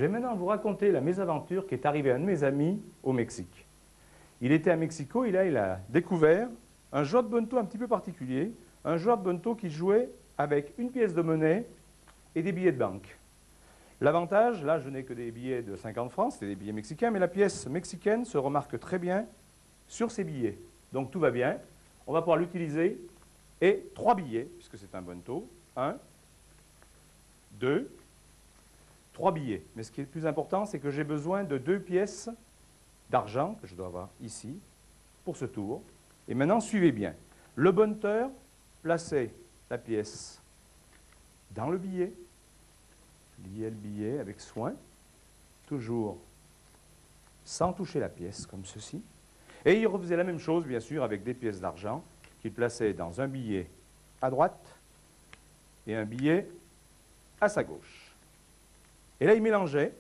vais maintenant vous raconter la mésaventure qui est arrivée à un de mes amis au Mexique. Il était à Mexico et là, il a découvert un joueur de bonneto un petit peu particulier, un joueur de bonneto qui jouait avec une pièce de monnaie et des billets de banque. L'avantage, là, je n'ai que des billets de 50 francs, c'était des billets mexicains, mais la pièce mexicaine se remarque très bien sur ces billets. Donc tout va bien, on va pouvoir l'utiliser. Et 3 billets, puisque c'est un bonneto, 1, 2, 3 billets. Mais ce qui est le plus important, c'est que j'ai besoin de 2 pièces d'argent, que je dois avoir ici, pour ce tour. Et maintenant, suivez bien. Le bonnetteur plaçait la pièce dans le billet, liait le billet avec soin, toujours sans toucher la pièce, comme ceci. Et il refaisait la même chose, bien sûr, avec des pièces d'argent qu'il plaçait dans un billet à droite et un billet à sa gauche. Et là, il mélangeait.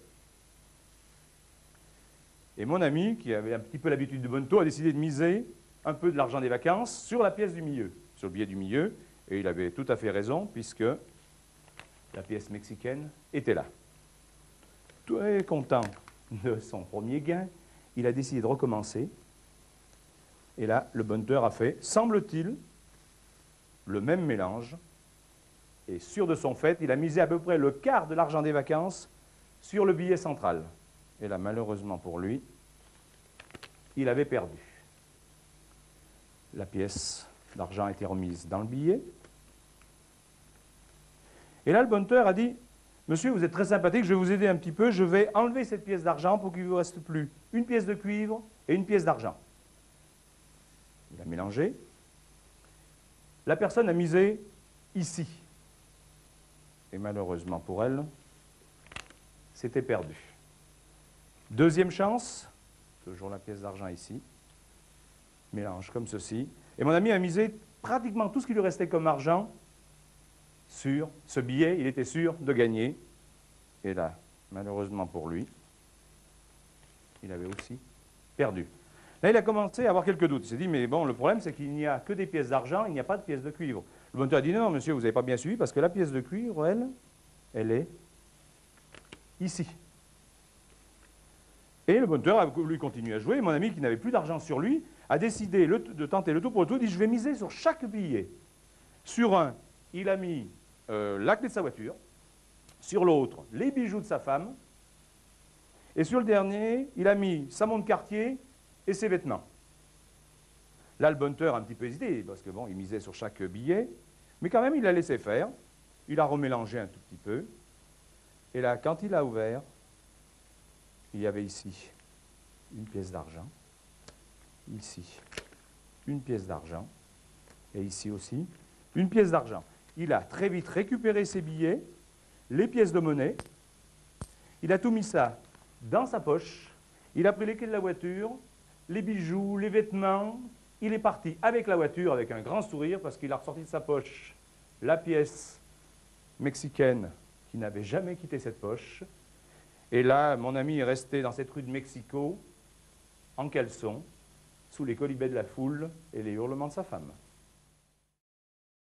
Et mon ami, qui avait un petit peu l'habitude du bonneto, a décidé de miser un peu de l'argent des vacances sur la pièce du milieu, sur le billet du milieu. Et il avait tout à fait raison, puisque la pièce mexicaine était là. Très content de son premier gain, il a décidé de recommencer. Et là, le bonnetteur a fait, semble-t-il, le même mélange. Et sûr de son fait, il a misé à peu près le quart de l'argent des vacances sur le billet central. Et là, malheureusement pour lui, il avait perdu. La pièce d'argent a été remise dans le billet. Et là, le bonnetteur a dit, « Monsieur, vous êtes très sympathique, je vais vous aider un petit peu, je vais enlever cette pièce d'argent pour qu'il ne vous reste plus une pièce de cuivre et une pièce d'argent. » Il a mélangé. La personne a misé ici. Et malheureusement pour elle, c'était perdu. Deuxième chance, toujours la pièce d'argent ici. Mélange comme ceci. Et mon ami a misé pratiquement tout ce qui lui restait comme argent sur ce billet. Il était sûr de gagner. Et là, malheureusement pour lui, il avait aussi perdu. Là, il a commencé à avoir quelques doutes. Il s'est dit, mais bon, le problème, c'est qu'il n'y a que des pièces d'argent, il n'y a pas de pièces de cuivre. Le bonnetteur a dit, non, monsieur, vous n'avez pas bien suivi, parce que la pièce de cuivre, elle est ici. Et le bonnetteur a voulu continuer à jouer. Et mon ami, qui n'avait plus d'argent sur lui, a décidé de tenter le tout pour le tout. Il dit, je vais miser sur chaque billet. Sur un, il a mis la clé de sa voiture. Sur l'autre, les bijoux de sa femme. Et sur le dernier, il a mis sa montre Cartier et ses vêtements. Là, le bonnetteur a un petit peu hésité, parce que bon, il misait sur chaque billet. Mais quand même, il l'a laissé faire. Il a remélangé un tout petit peu. Et là, quand il a ouvert, il y avait ici une pièce d'argent, ici une pièce d'argent, et ici aussi une pièce d'argent. Il a très vite récupéré ses billets, les pièces de monnaie, il a tout mis ça dans sa poche, il a pris les clés de la voiture, les bijoux, les vêtements, il est parti avec la voiture avec un grand sourire parce qu'il a ressorti de sa poche la pièce mexicaine qui n'avait jamais quitté cette poche. Et là, mon ami est resté dans cette rue de Mexico, en caleçon, sous les quolibets de la foule et les hurlements de sa femme.